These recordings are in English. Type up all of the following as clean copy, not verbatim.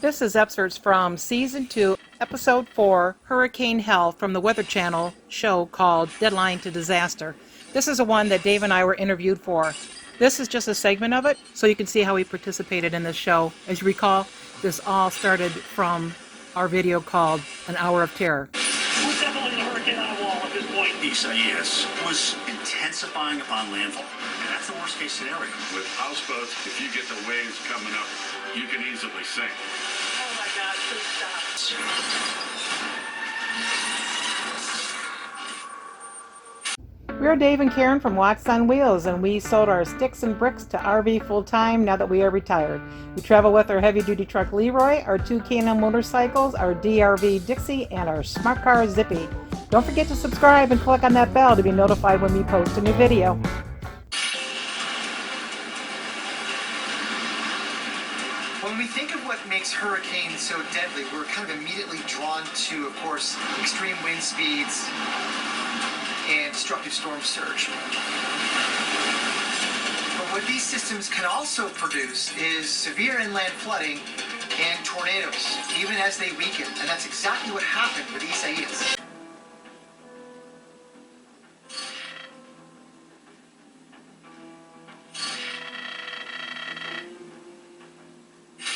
This is excerpts from Season 2, Episode 4, Hurricane Hell, from the Weather Channel show called Deadline to Disaster. This is the one that Dave and I were interviewed for. This is just a segment of it, so you can see how we participated in this show. As you recall, this all started from our video called An Hour of Terror. We're definitely the hurricane on a wall at this point. Isaias was intensifying upon landfall, and that's the worst case scenario. With houseboats, if you get the waves coming up, you can easily sink. Oh my God, please stop. We're Dave and Karen from Watts on Wheels, and we sold our sticks and bricks to RV full-time now that we are retired. We travel with our heavy-duty truck Leroy, our two K&M motorcycles, our DRV Dixie, and our smart car Zippy. Don't forget to subscribe and click on that bell to be notified when we post a new video. When we think of what makes hurricanes so deadly, we're kind of immediately drawn to, of course, extreme wind speeds and destructive storm surge. But what these systems can also produce is severe inland flooding and tornadoes, even as they weaken. And that's exactly what happened with Isaias.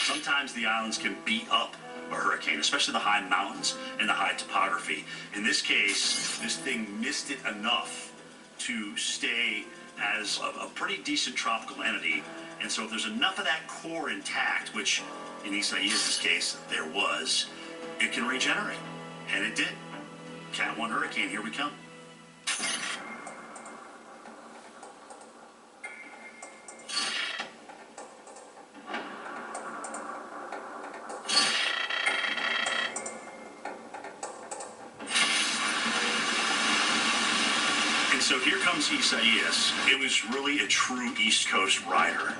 Sometimes the islands can beat up a hurricane, especially the high mountains and the high topography. In this case, this thing missed it enough to stay as a pretty decent tropical entity. And so if there's enough of that core intact, which in Isaias' case there was, it can regenerate. And it did. Cat 1 hurricane, here we come. So here comes Isaias. It was really a true East Coast rider.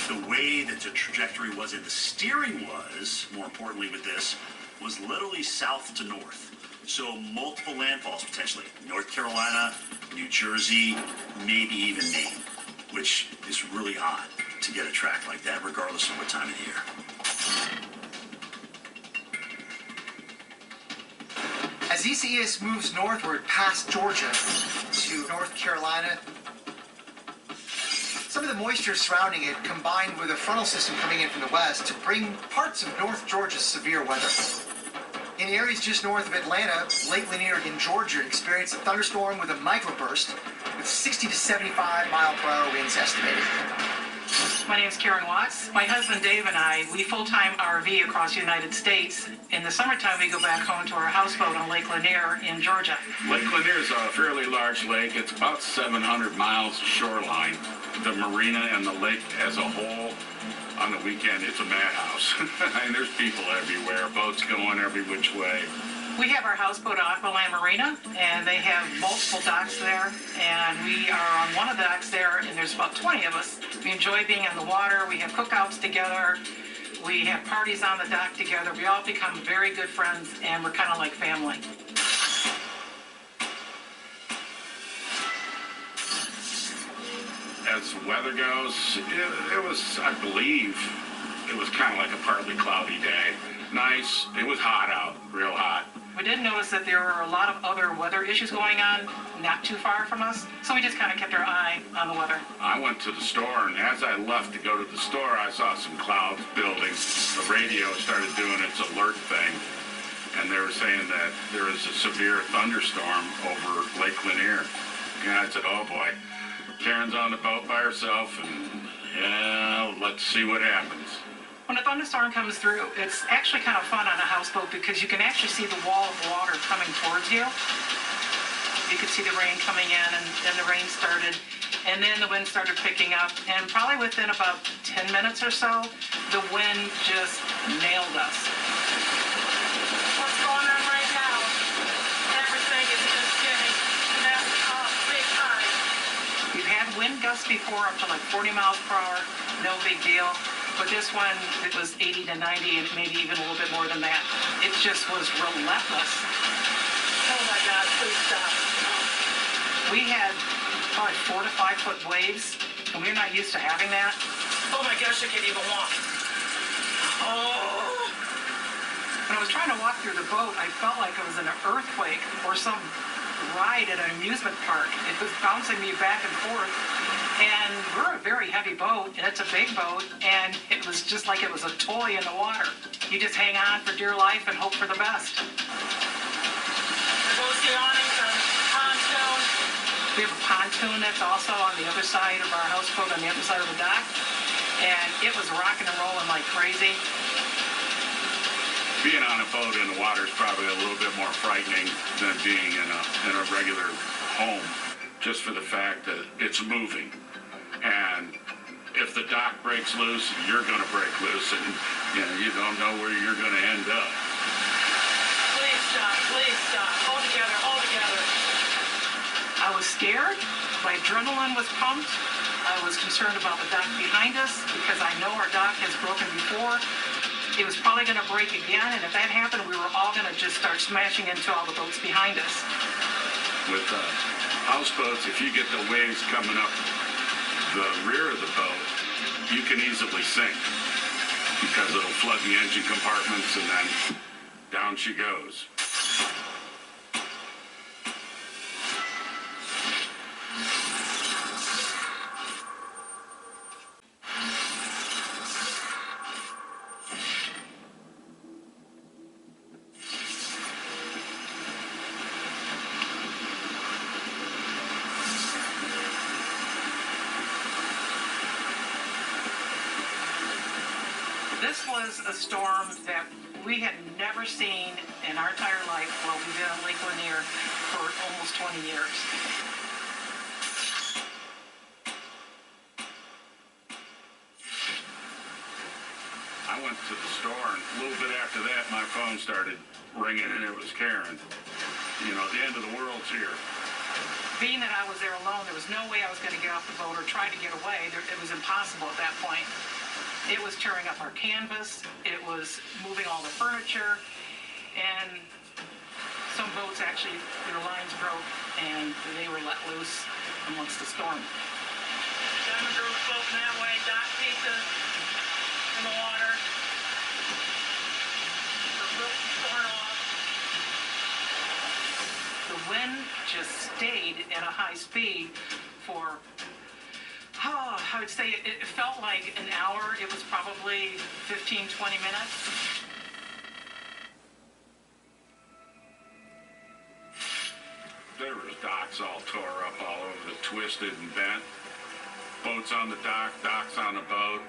The way that the trajectory was and the steering was, more importantly with this, was literally south to north. So multiple landfalls potentially. North Carolina, New Jersey, maybe even Maine, which is really odd to get a track like that regardless of what time of the year. As Isaias moves northward past Georgia to North Carolina, some of the moisture surrounding it combined with a frontal system coming in from the west to bring parts of North Georgia's severe weather. In areas just north of Atlanta, Lake Lanier in Georgia experienced a thunderstorm with a microburst with 60 to 75 mile per hour winds estimated. My name is Karen Watts. My husband Dave and I, we full-time RV across the United States. In the summertime, we go back home to our houseboat on Lake Lanier in Georgia. Lake Lanier is a fairly large lake. It's about 700 miles shoreline. The marina and the lake as a whole, on the weekend, it's a madhouse. I mean, there's people everywhere, boats going every which way. We have our houseboat at Aqualand Marina, and they have multiple docks there, and we are on one of the docks there, and there's about 20 of us. We enjoy being in the water. We have cookouts together. We have parties on the dock together. We all become very good friends, and we're kind of like family. As weather goes, it was, I believe, it was kind of like a partly cloudy day. Nice. It was hot out, real hot. We did notice that there were a lot of other weather issues going on not too far from us, so we just kind of kept our eye on the weather. I went to the store, and as I left to go to the store, I saw some clouds building. The radio started doing its alert thing, and they were saying that there is a severe thunderstorm over Lake Lanier. And I said, oh boy, Karen's on the boat by herself, and yeah, let's see what happens. When a thunderstorm comes through, it's actually kind of fun on a houseboat because you can actually see the wall of water coming towards you. You could see the rain coming in, and then the rain started, and then the wind started picking up, and probably within about 10 minutes or so, the wind just nailed us. What's going on right now? Everything is just getting messed up big time. We've had wind gusts before up to like 40 miles per hour, no big deal. But this one, it was 80 to 90 and maybe even a little bit more than that. It just was relentless. Oh my God, please stop. We had probably 4 to 5 foot waves, and we're not used to having that. Oh my gosh, I can't even walk. Oh. was trying to walk through the boat, I felt like it was in an earthquake or some ride at an amusement park. It was bouncing me back and forth. And we're a very heavy boat, and it's a big boat, and it was just like it was a toy in the water. You just hang on for dear life and hope for the best. Awnings and pontoon. We have a pontoon that's also on the other side of our houseboat, on the other side of the dock, and it was rocking and rolling like crazy. Being on a boat in the water is probably a little bit more frightening than being in a regular home, just for the fact that it's moving. And if the dock breaks loose, you're going to break loose, and you don't know where you're going to end up. Please stop, please stop. Hold together, hold together. I was scared. My adrenaline was pumped. I was concerned about the dock behind us because I know our dock has broken before. It was probably going to break again, and if that happened, we were all going to just start smashing into all the boats behind us. With houseboats, if you get the waves coming up the rear of the boat, you can easily sink because it'll flood the engine compartments, and then down she goes. This was a storm that we had never seen in our entire life while we've been on Lake Lanier for almost 20 years. I went to the store, and a little bit after that, my phone started ringing, and it was Karen. You know, the end of the world's here. Being that I was there alone, there was no way I was going to get off the boat or try to get away. It was impossible at that point. It was tearing up our canvas, it was moving all the furniture, and some boats actually, their lines broke and they were let loose amongst the storm. Diamond girls floating that way, dock pieces in the water. The ropes torn off. The wind just stayed at a high speed for, I would say it felt like an hour. It was probably 15, 20 minutes. There was docks all tore up all over, twisted and bent. Boats on the dock, docks on the boat,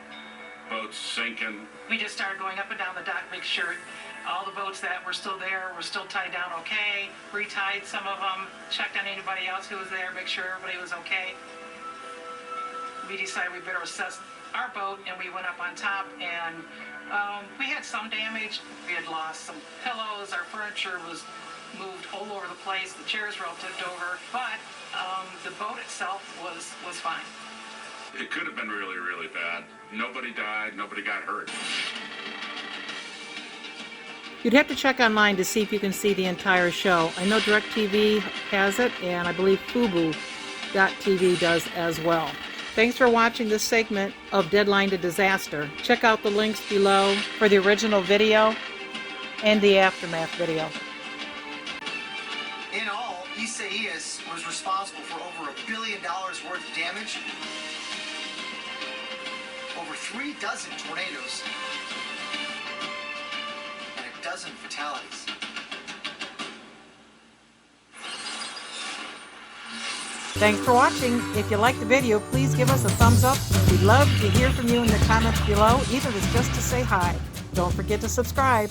boats sinking. We just started going up and down the dock, make sure all the boats that were still there were still tied down okay, retied some of them, checked on anybody else who was there, make sure everybody was okay. We decided we better assess our boat, and we went up on top, and we had some damage. We had lost some pillows, our furniture was moved all over the place, the chairs were all tipped over, but the boat itself was fine. It could have been really, really bad. Nobody died, nobody got hurt. You'd have to check online to see if you can see the entire show. I know DirecTV has it, and I believe Fubo.tv does as well. Thanks for watching this segment of Deadline to Disaster. Check out the links below for the original video and the aftermath video. In all, Isaias was responsible for over $1 billion worth of damage, over 36 tornadoes, and a dozen fatalities. Thanks for watching. If you liked the video, please give us a thumbs up. We'd love to hear from you in the comments below, even if it's just to say hi. Don't forget to subscribe.